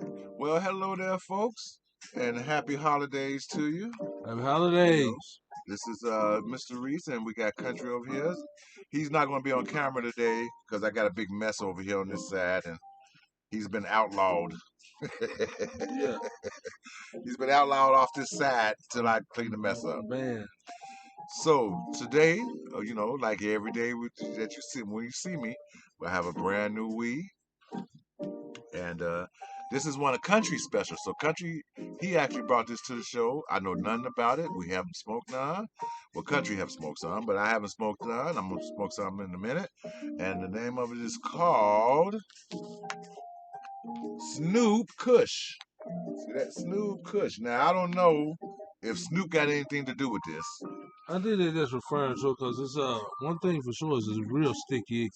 Well, hello there, folks, and happy holidays to you. Happy You know, holidays. this is Mr. Reese, and we got Country over here. He's not going to be on camera today because I got a big mess over here on this side, and he's been outlawed. Yeah, He's been outlawed off this side till I clean the mess up. man. So today, like every day that you see when you see me, we'll have a brand new weed. And this is one of Country's special. So Country, he actually brought this to the show. I know nothing about it. We haven't smoked none. Well, Country have smoked some, but I haven't smoked none. I'm gonna smoke some in a minute. And the name of it is called Snoop Kush. See that Snoop Kush. Now I don't know if Snoop got anything to do with this. I think they just referring to because it's one thing for sure is it's real sticky.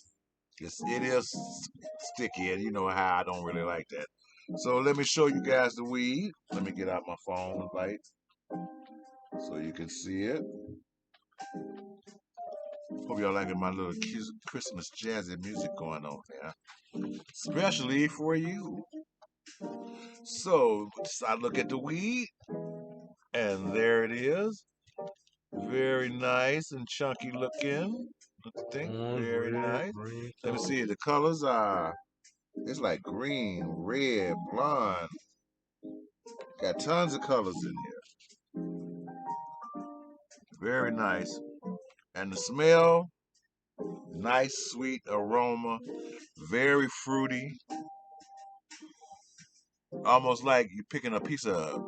It is sticky, and you know how I don't really like that. So let me show you guys the weed. Let me get out my phone light so you can see it. Hope y'all liking my little Christmas jazzy music going on there, especially for you. So I look at the weed, and there it is. Very nice and chunky looking. I think Orange, very red, nice. green, Let me color. see. The colors are. It's like green, red, blonde. Got tons of colors in here. Very nice. And the smell, nice sweet aroma, very fruity. Almost like you're picking a piece of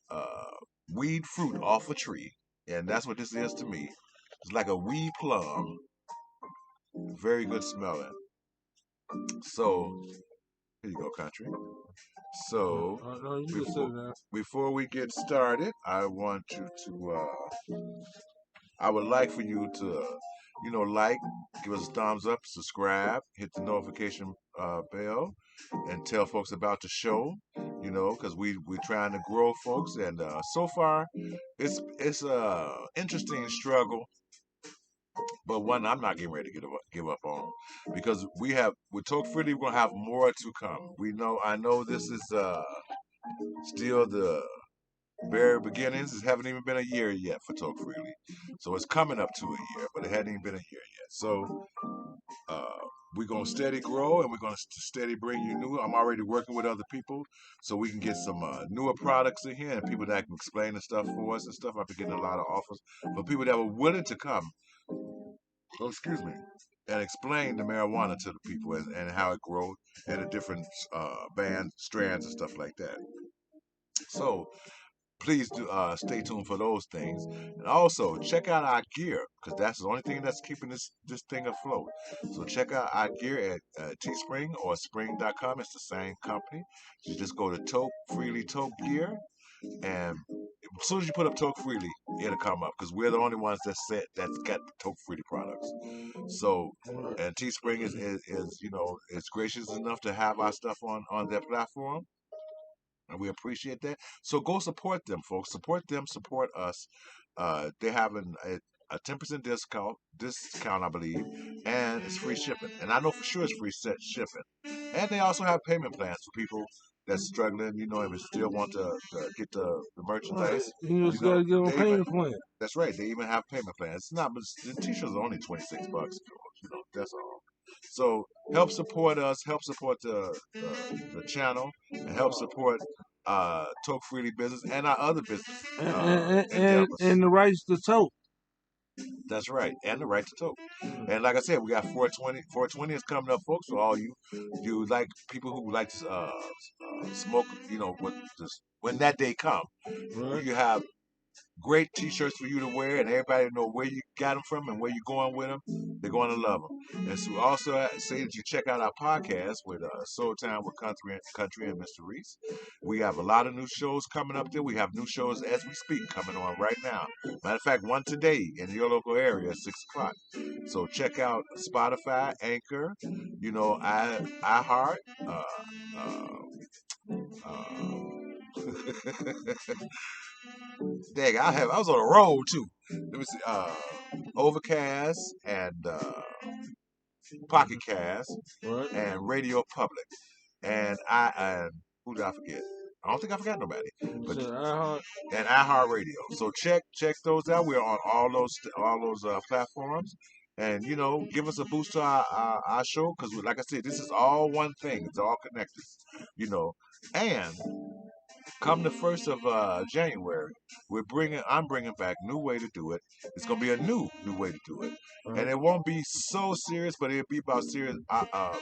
uh, weed fruit off a tree. And that's what this is to me. It's like a weed plum. Very good smelling. So, here you go, country. So, No, you just sit before, it down. before we get started, I would like for you to, like, give us a thumbs up, subscribe, hit the notification bell, and tell folks about the show. Because we're trying to grow folks, and so far, it's a interesting struggle, but one I'm not getting ready to give up on, because we have with Talk Freely, we're gonna have more to come. I know this is still the very beginnings. It haven't even been a year yet for Talk Freely. So it's coming up to a year, but it hadn't even been a year yet. So uh, we're going to steady grow, and we're going to steady bring you new. I'm already working with other people so we can get some newer products in here and people that can explain the stuff for us and stuff. I've been getting a lot of offers for people that were willing to come, excuse me, and explain the marijuana to the people, and how it grows and the different band strands and stuff like that. So please do stay tuned for those things, and also check out our gear, because that's the only thing that's keeping this thing afloat. So check out our gear at Teespring or spring.com. It's the same company. You just go to Toke Freely Toke Gear, and as soon as you put up Toke Freely, it'll come up, because we're the only ones that's got Toke Freely products. So, and Teespring is gracious enough to have our stuff on their platform, and we appreciate that. So go support them, folks. Support them. Support us. They're having a 10% discount, I believe, and it's free shipping. And I know for sure it's free shipping. And they also have payment plans for people that's struggling, and still want to get the Right. merchandise. You You just gotta know, give them a they even payment plan. That's right. They even have payment plans. It's not, but the t-shirts are only $26. That's all. So help support us. Help support the channel, and help support Talk Freely business and our other business And and, and, endeavors. and the rights to tote. That's right, and the right to talk. Mm. And like I said, we got 420. 420 is coming up, folks. For all you like people who like to smoke, when that day come, Right. you have great T-shirts for you to wear, and everybody know where you got them from and where you're going with them. They're going to love them. And so also say that you check out our podcast with Soul Time with Country and Mr. Reese. We have a lot of new shows coming up there. We have new shows as we speak coming on right now. Matter of fact, one today in your local area at 6 o'clock. So check out Spotify, Anchor, iHeart. Uh, Dang, I was on a roll too. Let me see. Overcast and Pocket Cast Right. and Radio Public, and I Who did I forget? I don't think I forgot nobody. But So iHeart. and iHeartRadio. So check those out. We're on all those platforms, and give us a boost to our show because, like I said, this is all one thing. It's all connected. And come the 1st of January, I'm bringing back new way to do it. It's gonna be a new way to do it, and it won't be so serious, but it'll be about serious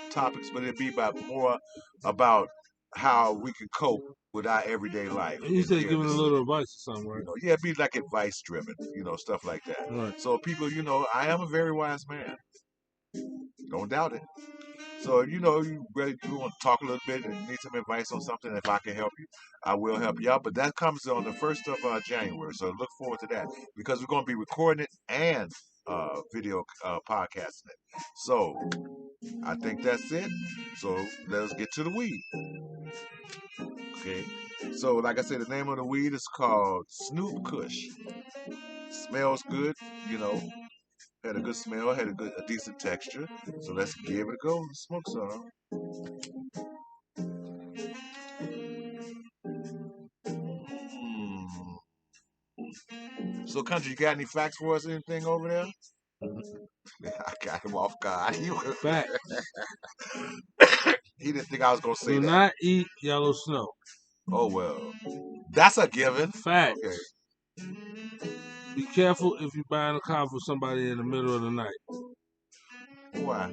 topics. But it'll be more about how we can cope with our everyday life. You said giving a little advice or something, right? Yeah, it'd be like advice driven, stuff like that. Right. So people, I am a very wise man. Don't doubt it. So, you want to talk a little bit and need some advice on something, if I can help you, I will help you out. But that comes on the 1st of January. So look forward to that because we're going to be recording it and video podcasting it. So I think that's it. So let's get to the weed. Okay. So, like I said, the name of the weed is called Snoop Kush. Smells good, had a good smell, had a decent texture. So let's give it a go and smoke some. So, Country, you got any facts for us? Anything over there? I got him off guard. Facts. He didn't think I was gonna say Do that. not eat yellow snow. Oh well, that's a given. Facts. Okay. Be careful if you're buying a car for somebody in the middle of the night. Why?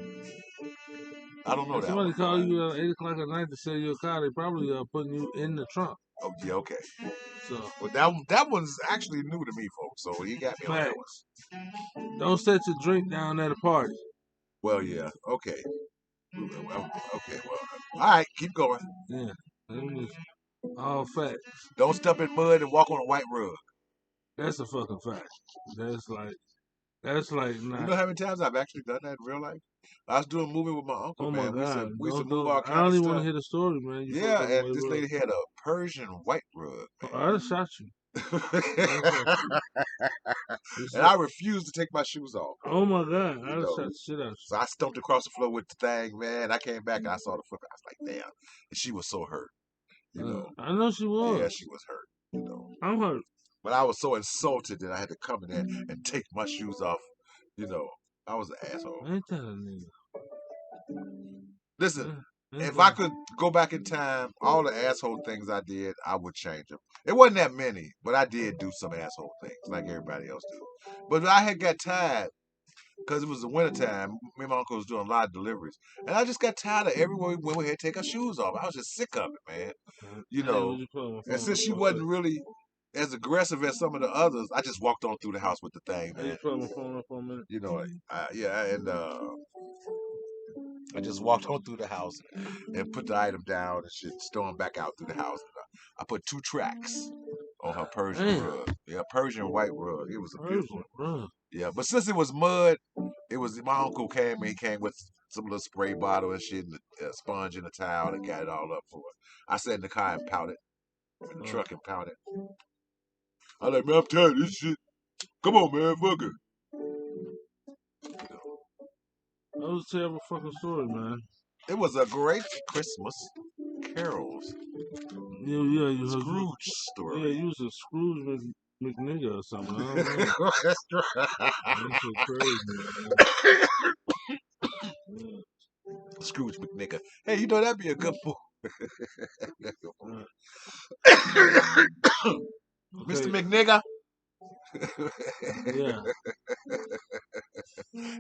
I don't know that. Somebody call you at 8 o'clock at night to sell you a car, they probably putting you in the trunk. Oh yeah, okay. So, but that one's actually new to me, folks. So he got me on that one. Don't set your drink down at a party. Well, yeah, okay. Okay, well, all right, keep going. Yeah, all facts. Don't step in mud and walk on a white rug. That's a fucking fact. That's like not. You know how many times I've actually done that in real life? I was doing a movie with my uncle, man. My God. We used to move all kinds of stuff. I don't even want to hear the story, man. Yeah, and this lady had a Persian white rug. Man. I'd have shot you. And I refused to take my shoes off. Oh my God, I'd have shot the shit out of you. So I stumped across the floor with the thing, man. I came back and I saw the foot. I was like, damn. And she was so hurt. I know she was. Yeah, she was hurt. I'm hurt. But I was so insulted that I had to come in there and take my shoes off. I was an asshole. Ain't that a nigga? Listen, if I could go back in time, all the asshole things I did, I would change them. It wasn't that many, but I did do some asshole things like everybody else do. But I had got tired because it was the wintertime. Me and my uncle was doing a lot of deliveries. And I just got tired of everywhere we went, we had to take our shoes off. I was just sick of it, man. And since she wasn't really as aggressive as some of the others, I just walked on through the house with the thing, man. Put my phone up for a minute. And I just walked on through the house and put the item down and shit, stormed back out through the house. I put 2 tracks on her Persian rug. Yeah, Persian white rug. It was a beautiful one. Yeah, but since it was mud, it was my uncle came and he came with some little spray bottle and shit, and a sponge and a towel and got it all up for her. I sat in the car and pouted. In the truck and pouted. I like, man, I'm tired of this shit. Come on, man, fuck it. That was a terrible fucking story, man. It was a great Christmas carols. Yeah, Scrooge story. Yeah, you was a Scrooge McNigga or something. I don't know. That's so crazy, man. Scrooge McNigga. Hey, that'd be a good book. Mr. McNigga. Yeah.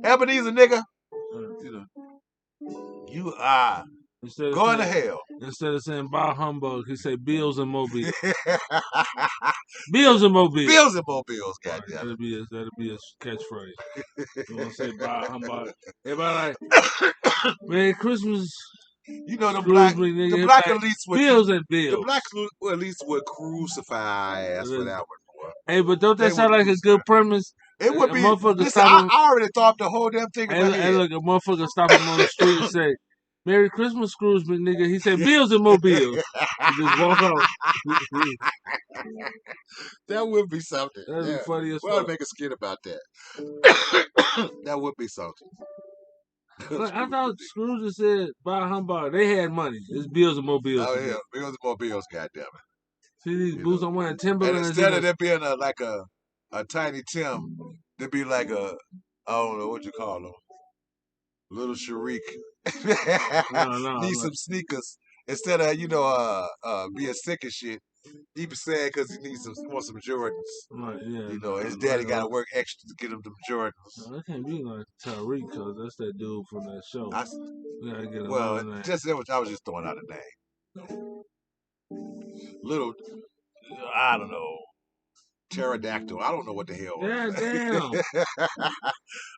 Ebenezer nigga. You are going to hell. Instead of saying "bah humbug," he say "bills and mobiles." Bills and mobiles. Bills and mobiles. Goddamn. That'll be a catchphrase. You want to say "bah humbug"? Everybody like, Merry Christmas. The black elites would bills and bills. The black elites would crucify our ass for that one. Hey, but don't that sound like a good premise? It would be. Listen, I already thought the whole damn thing about it. Hey, look, a motherfucker stop him on the street and say, "Merry Christmas, Scrooge, nigga." He said, "Bills and mobiles." He just walk off. That would be something. That'd be funny as fuck. We'll make a skit about that. That would be something. Like, I thought Scrooge said buy humbug. They had money. It's bills and more bills Oh to yeah, me. bills and more bills, goddamn it. See these You boots know. I'm wearing And Timberlands in instead of it. there being a tiny Tim, there'd be like I don't know what you call them, little Sharik. No, Need like, some sneakers instead of being sick and shit. He be sad because he needs some Jordans. yeah, You know, his daddy got like, to work extra to get him them Jordans. no, it can't be like Tyreek because that's that dude from that show. I, We gotta get well, another name. I was just throwing out a name. Little, I don't know, Pterodactyl. I don't know what the hell. God damn.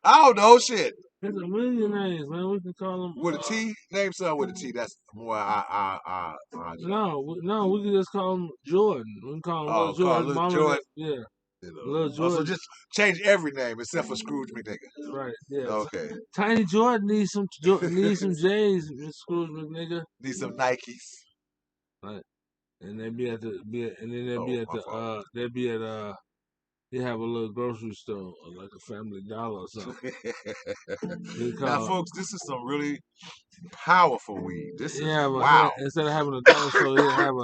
I don't know shit. There's a million names, man. We can call them. With a T, name something with a T. That's more No, we can just call him Jordan. We can call him Little call Jordan. Little Mama, Jordan. yeah, You Little know. So Jordan. just change every name except for Scrooge McNigga. Right, yeah. Okay. Tiny Jordan needs some J's, Miss Scrooge McNigga. Need some Nikes. Right, and they be at the and then they'll be Oh, at my fault. they'll be at they have a little grocery store or like a Family Dollar or something. They Now, call folks, this is some really powerful weed. This is yeah, but wow. instead of having a dollar store, he'll have a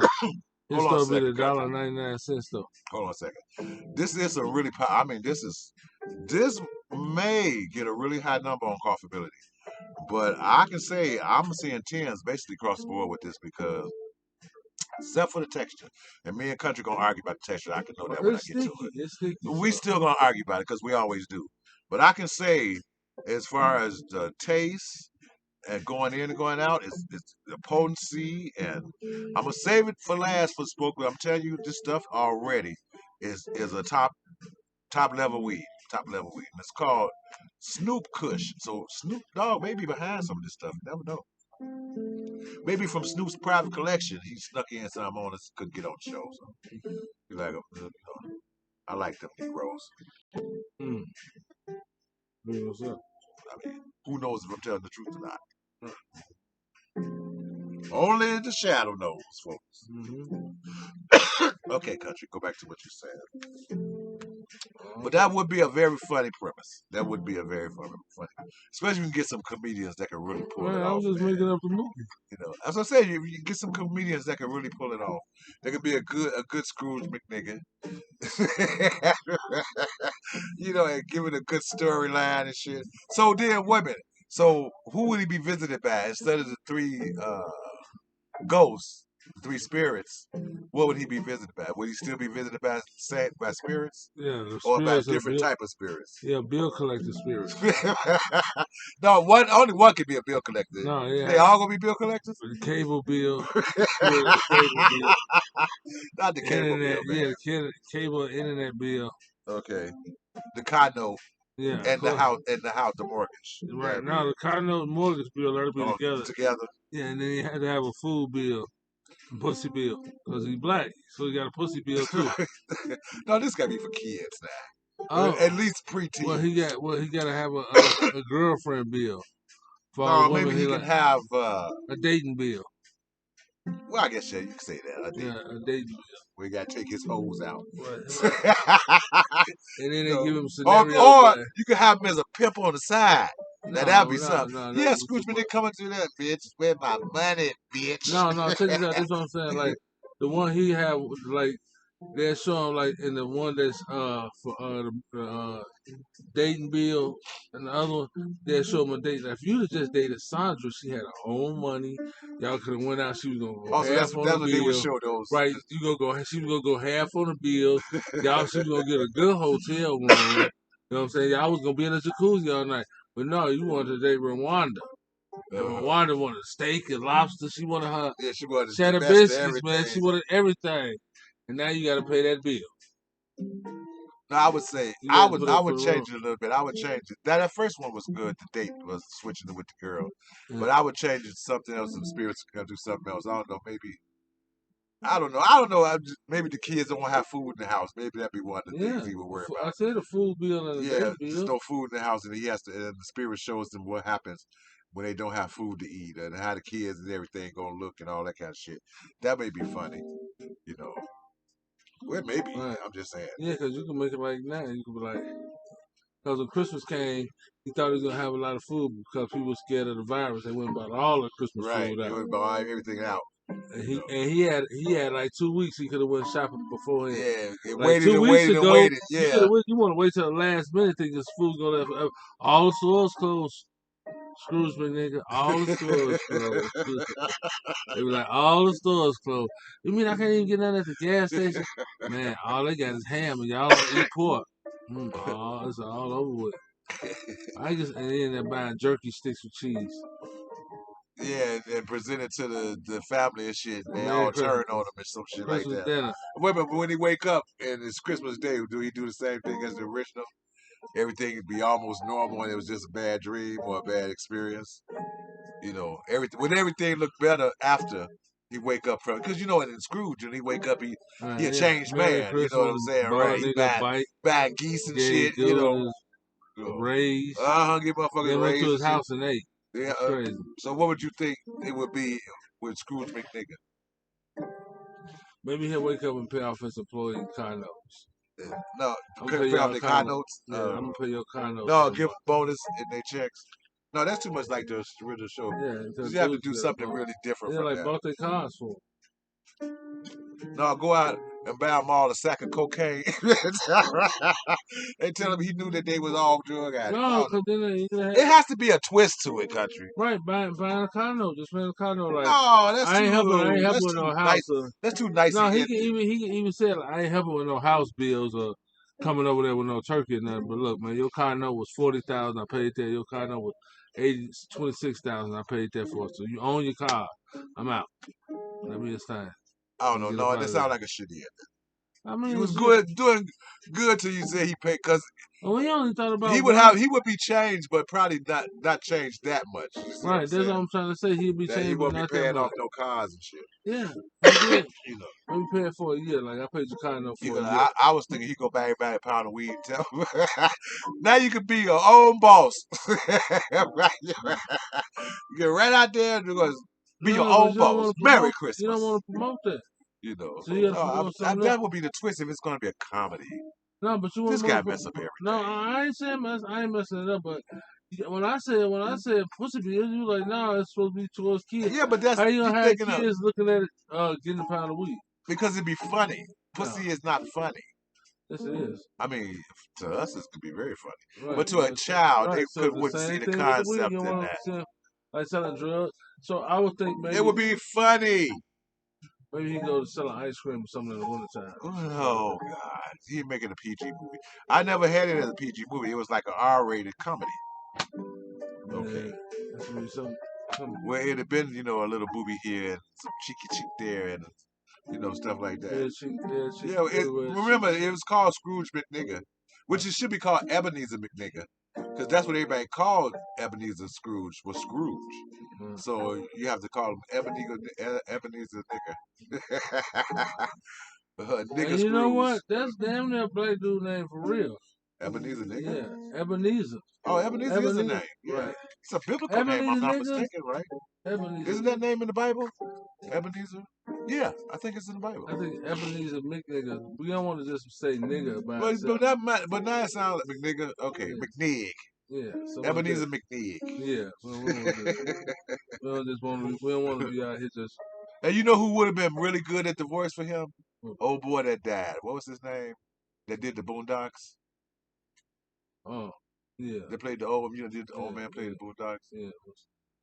his Hold on a store be the second, country. $1.99 store. Hold on a second. This is a really I mean, this may get a really high number on coffeeability. But I can say I'm seeing tens basically across the board with this because except for the texture. And me and Country gonna argue about the texture. I can know that when I It's get to sticky. it. It's sticky. We So. still gonna argue about it because we always do. But I can say, as far as the taste and going in and going out, it's the potency, and I'm gonna save it for last for smoke. But I'm telling you, this stuff already is a top level weed. Top level weed. And it's called Snoop Kush. So Snoop Dogg may be behind some of this stuff. You never know. Maybe from Snoop's private collection, he snuck in some on us, couldn't get on the show. So you like, I like them Negroes. Mm. Yeah, what's up? I mean, who knows if I'm telling the truth or not? Only the shadow knows, folks. Okay, country, go back to what you said. But that would be a very funny premise. That would be a very funny, especially if you get some comedians that can really pull Man, it I off. was just making up the movie. You know, as I said, if you get some comedians that can really pull it off, there could be a good Scrooge McNigga. You know, and give it a good storyline and shit. So then, wait a minute. So who would he be visited by instead of the three ghosts, the three spirits? What would he be visited by? Would he still be visited by spirits, Yeah, the or by a spirits of different bill. type of spirits? Yeah, bill collector spirits. No, only one could be a bill collector. No, yeah. They all gonna be bill collectors. The cable bill, spirit of the cable bill. Not the cable Internet, bill, man. yeah, the cable internet bill. Okay, the condo Yeah, and the house, the mortgage. right That'd now be the condo mortgage bill ought to be all together. together. Yeah, and then he had to have a food bill, a pussy bill, because he's black, so he got a pussy bill too. No, this gotta be for kids now. Oh, At least preteen. well he got to have a girlfriend bill for all No, the women maybe he he can like have. a dating bill. Well, I guess yeah, you can say that. Yeah, a dating bill. We gotta take his hoes out. Right. And then they give him or scenarios like, you can have him as a pimp on the side. Now that'd be something. no, Yeah, that'd be Scrooge too McNick much. coming to that bitch. Where's my money, bitch? No, check this out. That's what I'm saying. Like the one he had, like they're showing like in the one that's for the dating bill, and the other one they're showing a date. Now, if you'd have just dated Sandra, she had her own money. Y'all could have went out. She was gonna go Also, half on that's the what they would bill. show those. Right, you gonna go. She was gonna go half on the bill. Y'all, she was gonna get a good hotel room. You know what I'm saying? Y'all was gonna be in the jacuzzi all night. But no, you wanted to date Rwanda. And Rwanda wanted steak and lobster. She wanted her she wanted cheddar the best of biscuits, man. everything. She wanted everything. And now you gotta pay that bill. No, I would say You I gotta would put I up for would the room. change it a little bit. I would change it. That first one was good. The date was switching it with the girl, Yeah. but I would change it to something else. And spirits could do something else. I don't know. Maybe I don't know. I don't know. Maybe the kids don't want to have food in the house. Maybe that'd be one of the things he would worry I about. said a food bill and a Yeah, date just bill. no food in the house, and he has to. And the spirit shows them what happens when they don't have food to eat, and how the kids and everything gonna look, and all that kind of shit. That may be funny, you know. Well, maybe. Right. I'm just saying. Yeah, because you can make it like now. You can be like, Because when Christmas came, he thought he was gonna have a lot of food because people were scared of the virus. They went and bought all the Christmas Right. food They out. would buy everything out. And he had like 2 weeks. He could have went shopping beforehand. Yeah. It Like waited two and weeks waited and ago, waited. you Yeah. could have. You want to wait till the last minute thinking this food's gonna have all the stores closed. Scrooge me, nigga. All the stores closed. They were like, all the stores closed. You mean I can't even get none at the gas station? Man, all they got is ham and y'all don't eat pork. It's all over with. I just and then they're buying jerky sticks with cheese. Yeah, and present it to the family and shit. And they Merry all turn Christmas. on him and some shit like Christmas that. dinner. Wait, but when he wake up and it's Christmas Day, do he do the same thing as the original? Everything would be almost normal and it was just a bad dream or a bad experience. Everything looked better after he wake up from, because in Scrooge when he wake up he a Yeah. changed Merry man. You know what Christmas. I'm saying, Bought right? a He nigga a buying bite. buying geese and Gave shit. dude a raise. Give motherfuckers Then went to raise his and shit. house and ate. Yeah. That's crazy. So what would you think it would be with Scrooge McNigga? Maybe he'll wake up and pay off his employee car notes. No, I'm gonna pay pay off y'all their car car notes. notes. Yeah, I'm gonna pay your car notes. No, give bonus in their checks. No, that's too much like the original show. Yeah, You have to do something really different Yeah, from like that. bought their cars for. No, go out and buy them all a sack of cocaine. They tell him he knew that they was all drug addicts. No, because then It has to be a twist to it, country. right buying a condo, just buying a condo. Like No, that's I ain't helping that's with too no house. nice. That's too nice. No, he can even say like, I ain't helping with no house bills or coming over there with no turkey or nothing. But look, man, your car note was $40,000. I paid that. Your car note was $26,000. I paid that for it. So you own your car. I'm out. Let me understand. I don't know. No, that sounds like a shitty ending. I mean, He was doing good till you said he paid, because he only thought about he would be changed, but probably not changed that much. Right, that's what I'm trying to say. He'd be changed, he but won't be not that paying much. off no cars and shit. Yeah, he did. Let me pay it for a year. Like I paid your car note for a year. I was thinking he go buy a pound of weed. Tell him. Now you could be your own boss. Right, you get right out there and be your own boss. Merry Christmas. You don't want to promote that. So you that would be the twist if it's going to be a comedy. No, but you want this guy mess up everything. No, I ain't saying I ain't messing it up, but when I said pussy bills, you like, nah, it's supposed to be towards kids. Yeah, but that's how you gonna have kids looking at it, getting a pound of weed? Because it'd be funny. Pussy is not funny. Yes, it is. I mean, to us, it could be very funny, right, but to a child, right. they wouldn't see the concept in that. Like selling drugs. So I would think maybe it would be funny. Maybe he go to selling ice cream or something in the wintertime. Oh God, he making a PG movie. I never had it as a PG movie. It was like an R-rated comedy. Okay. Where it'd have been, a little booby here and some cheeky cheek there and stuff like that. Remember, it was called Scrooge McNigga, which it should be called Ebenezer McNigga, because that's what everybody called Ebenezer Scrooge was Scrooge. So you have to call him Ebenezer Nigga. Nigga you know what? That's damn near a black dude name for real. Ebenezer Nigga? Yeah, Ebenezer. Oh, Ebenezer is a name. Yeah. Right. It's a biblical name, I'm not mistaken, right? Ebenezer. Isn't that name in the Bible? Ebenezer? Yeah, I think it's in the Bible. I think Ebenezer McNigga. We don't want to just say nigga about but now it sounds like McNigga. Okay, yeah. McNig. Yeah. Ebenezer McNig. Yeah. We don't want to be out here just. And you know who would have been really good at the voice for him? Old boy that died. What was his name? That did the Boondocks. Oh, yeah. They played the old. Did the old man play the Boondocks? Yeah.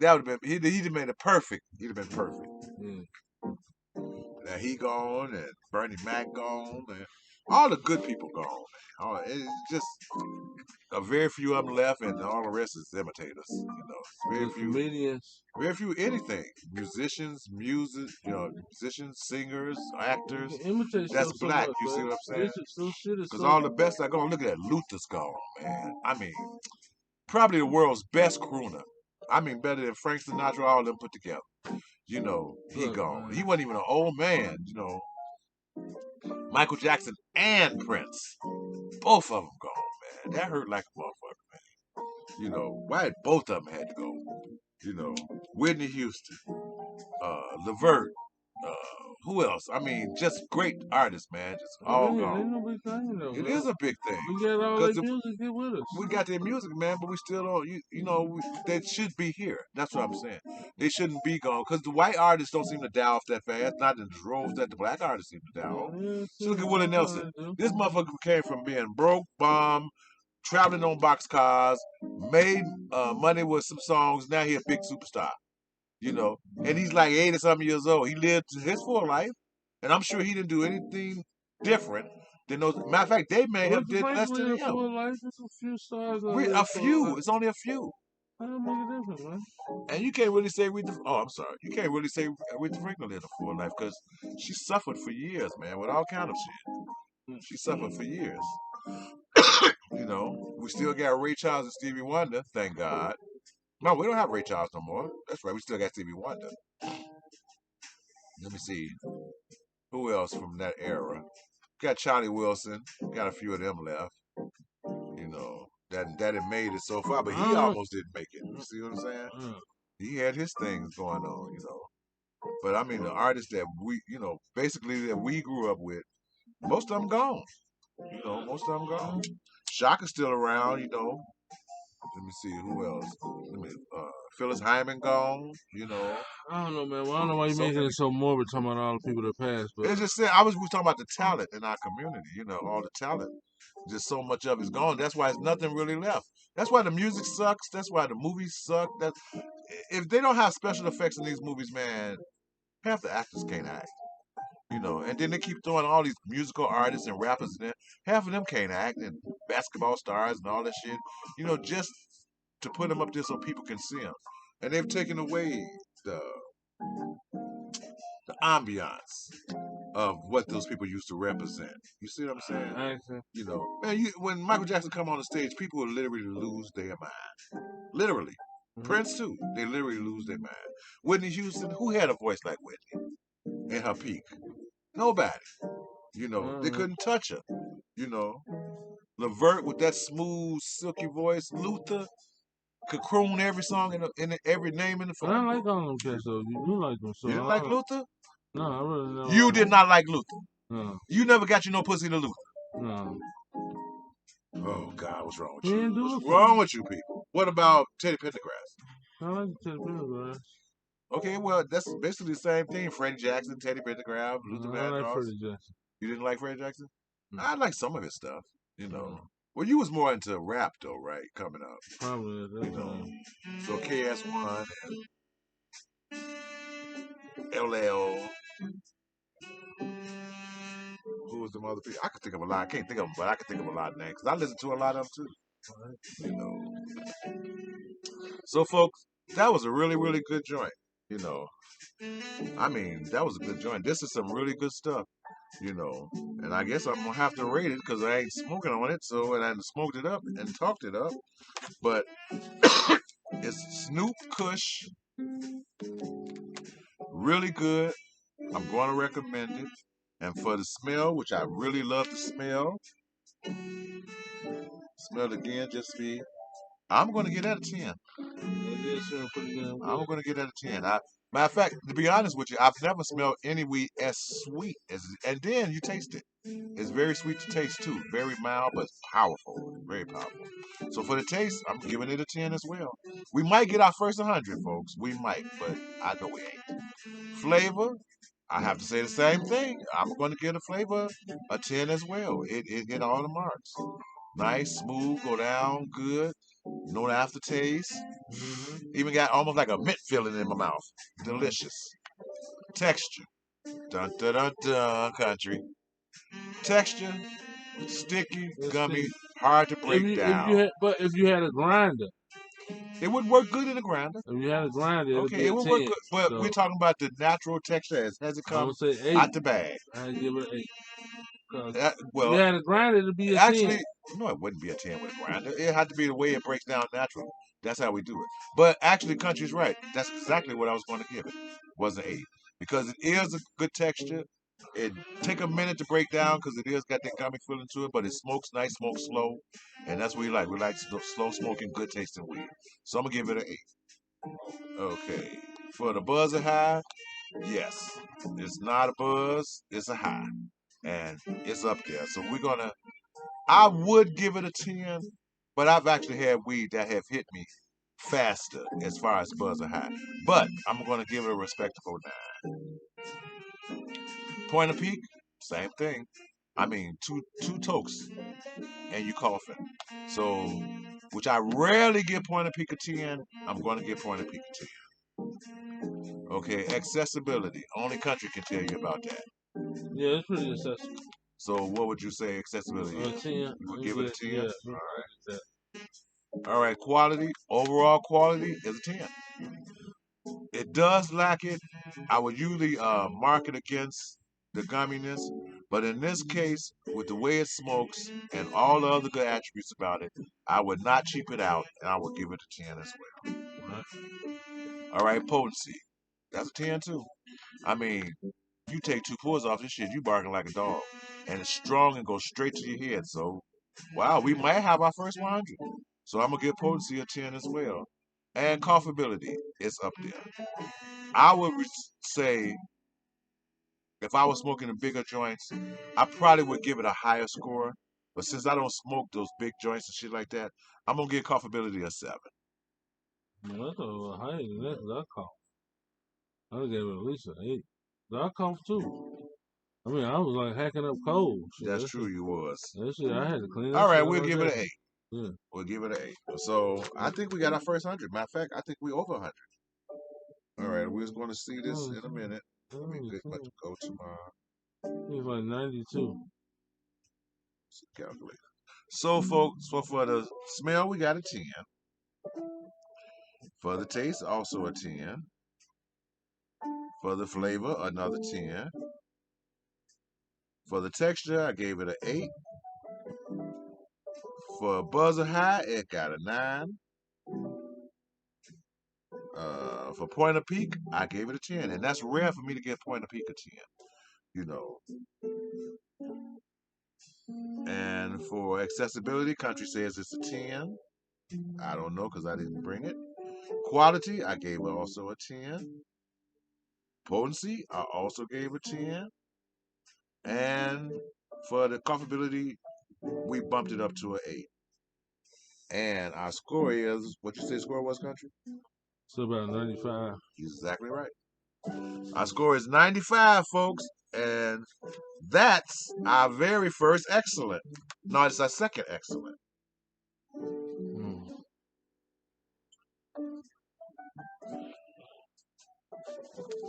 That would have been. He'd have made it perfect. He'd have been perfect. Yeah. Now he gone and Bernie Mac gone and all the good people gone. It's just a very few of them left, and all the rest is imitators. Very few comedians. Very few anything. Musicians, musicians, singers, actors. That's black. So much, you see what I'm saying? Because all the best are gone. Look at that. Luther's gone, man. I mean, probably the world's best crooner. I mean, better than Frank Sinatra, all of them put together. He gone. Man. He wasn't even an old man. Michael Jackson and Prince, both of them gone, man. That hurt like a motherfucker, man. Why both of them had to go? Whitney Houston, Levert, Who else? I mean, just great artists, man. Just all Ain't gone. no big thing though, It man. is a big thing We got all because that music here with us. we got their music, man, but we still don't. You know, they should be here. That's what I'm saying. They shouldn't be gone because the white artists don't seem to die off that fast. Not in the droves that the black artists seem to die off. Yeah, So look shit, at Willie Nelson. This motherfucker came from being broke, bum, traveling on boxcars, made money with some songs. Now he a big superstar. You know, and he's like 80 something years old. He lived his full life, and I'm sure he didn't do anything different than those. Matter of fact, they may have Aretha did less Franklin than lived him. full life. There's a few stars that live A full few. life. It's only a few. That don't make a difference, man. And you can't really say Aretha. Oh, I'm sorry. You can't really say Aretha Franklin lived a full life because she suffered for years, man, with all kind of shit. She suffered for years. You know, we still got Ray Charles and Stevie Wonder, thank God. No, we don't have Ray Charles no more. That's right. We still got Stevie Wonder. Let me see. Who else from that era? Got Charlie Wilson. Got a few of them left. You know, that had made it so far, but I he don't know. almost didn't make it. You see what I'm saying? Yeah. He had his things going on, you know. But I mean, the artists that we, you know, basically that we grew up with, most of them gone. You know, most of them gone. Shaka's still around, you know. Let me see who else. Let me, Phyllis Hyman gone. You know, I don't know, man. Well, I don't know why you so making many. it so morbid talking about all the people that passed, but It's just saying. We talking about the talent in our community. You know, all the talent. Just so much of it's gone. That's why there's nothing really left. That's why the music sucks. That's why the movies suck. That if they don't have special effects in these movies, man, half the actors can't act. You know, and then they keep throwing all these musical artists and rappers in there. Half of them can't act, and basketball stars and all that shit. You know, just to put them up there so people can see them. And they've taken away the the ambiance of what those people used to represent. You see what I'm saying? actually, You know, man, when Michael Jackson come on the stage, people will literally lose their mind. Literally. Prince too. They literally lose their mind. Whitney Houston, who had a voice like Whitney in her peak? Nobody. You know, they couldn't touch her. You know, Levert with that smooth, silky voice. Luther could croon every song in every name in the but I phone book. like all them cats though. You do like them, so You didn't like Luther? no, I really don't. You did not like Luther. No, You never got you no pussy to Luther. no. Oh God, what's wrong with He you? didn't do What's it for wrong me. with you people? What about Teddy Pendergrass? I like the Teddy. Okay, well that's basically the same thing. Freddie Jackson, Teddy Pendergrass, Luther I like Vandross. Freddie Jackson. You didn't like Freddie Jackson? Mm. I like some of his stuff. You know. Mm. Well, you was more into rap though, right? Coming up, Probably at you that know. time. So KS1 and LL. Who was the other people? I could think of a lot. I can't think of them, but I could think of a lot of names because I listen to a lot of them too. You know. So, folks, that was a really, really good joint. You know, I mean, that was a good joint. This is some really good stuff. You know, and I guess I'm gonna have to rate it because I ain't smoking on it. So, and I smoked it up and talked it up. But it's Snoop Kush, really good. I'm going to recommend it. And for the smell, which I really love to smell it again, just be. I'm going to get that a 10. I'm going to get that a 10. Matter of fact, to be honest with you, I've never smelled any weed as sweet as, and then you taste it. It's very sweet to taste too. Very mild, but powerful. Very powerful. So for the taste, I'm giving it a 10 as well. We might get our first 100, folks. We might, but I know we ain't. Flavor, I have to say the same thing. I'm going to give the flavor a 10 as well. It hit all the marks. Nice, smooth, go down, good. No aftertaste. Even got almost like a mint feeling in my mouth. Delicious. Texture. Dun dun dun dun, country. Texture, sticky, gummy, hard to break down. If you had a grinder, It would work good in a grinder. if you had a grinder, it'd Okay, be it a would work 10. good. But So we're talking about the natural texture as it I would comes say 8. out the bag. I'd give it an 8. Cause if you Well, had a grinder, it'd be a 10. actually, no, it wouldn't be a 10 with a grinder. It had to be the way it breaks down naturally. That's how we do it. But actually, Country's right. That's exactly what I was going to give it. Was an 8. Because it is a good texture. It take a minute to break down because it is got that gummy feeling to it, but it smokes nice, smokes slow. And that's what we like. We like slow smoking, good tasting weed. So I'm going to give it an 8. Okay. For the buzzer high, Yes, it's not a buzz, it's a high, and it's up there. So I would give it a 10, but I've actually had weed that have hit me faster as far as buzz or high. But I'm gonna give it a respectable 9. Point of Peak, same thing. I mean, two tokes and you coughing. So, which I rarely give Point of Peak a 10, I'm gonna give Point of Peak a 10. Okay, accessibility. Only country can tell you about that. Yeah, it's pretty accessible. So what would you say accessibility is? 10. You would give it a 10? Yeah. All right, quality, overall quality is a 10. It does lack it. I would usually mark it against the gumminess, but in this case, with the way it smokes and all the other good attributes about it, I would not cheap it out, and I would give it a 10 as well. Right. All right, potency. That's a 10 too. I mean, you take 2 pulls off this shit, you barking like a dog. And it's strong and goes straight to your head. So, wow, we might have our first 100. So I'm going to give potency a 10 as well. And coughability is up there. I would say if I was smoking the bigger joints, I probably would give it a higher score. But since I don't smoke those big joints and shit like that, I'm going to give coughability a 7. No, that's a little higher than that 'cause I cough. I would give it at least an 8. But I cough too. I mean, I was like hacking up cold. Shit, That's true, you was. that shit, I had to clean that All right, shit out we'll like give it that. an 8. Yeah. We'll give it an 8. So I think we got our first 100. Matter of fact, I think we over 100. All right, we're just going to see this in a minute. Let me go to my It's like 92. calculator. So, folks, for the smell, we got a 10. For the taste, also a 10. For the flavor, another 10. For the texture, I gave it an 8. For buzzer high, it got a 9. For point of peak, I gave it a 10. And that's rare for me to get point of peak a 10. You know. And for accessibility, country says it's a 10. I don't know because I didn't bring it. Quality, I gave it also a 10. Potency, I also gave a 10. And for the comfortability, we bumped it up to an 8. And our score is, what you say score was, country? It's about 95. Exactly right. Our score is 95, folks. And that's our very first excellent. No, it's our second excellent.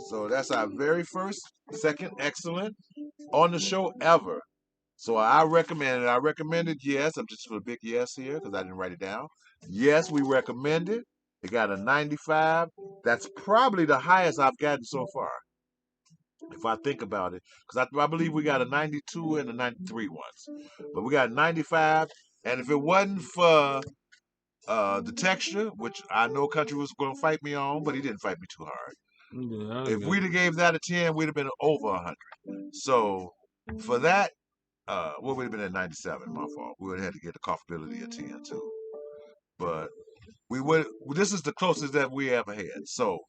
So that's our very first, second excellent on the show ever. So I recommend it. I recommended yes. I'm just for a big yes here because I didn't write it down. Yes, we recommend it. It got a 95. That's probably the highest I've gotten so far. If I think about it, because I believe we got a 92 and a 93 once, but we got 95. And if it wasn't for the texture, which I know Country was going to fight me on, but he didn't fight me too hard. Yeah, If we'd have gave that a 10, we'd have been over 100. So for that, what would have been at 97? My fault. We would have had to get the comfortability a 10 too. But we would. This is the closest that we ever had. So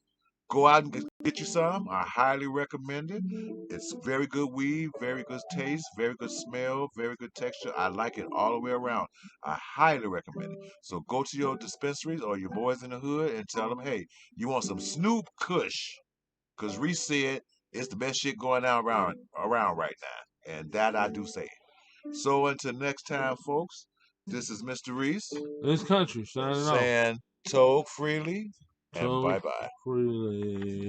go out and get you some. I highly recommend it. It's very good weed, very good taste, very good smell, very good texture. I like it all the way around. I highly recommend it. So go to your dispensaries or your boys in the hood and tell them, hey, you want some Snoop Kush? Because Reese said it's the best shit going on around right now. And that I do say. So until next time, folks, this is Mr. Reese. It's country, signing off. Saying toke freely and So bye bye. freely.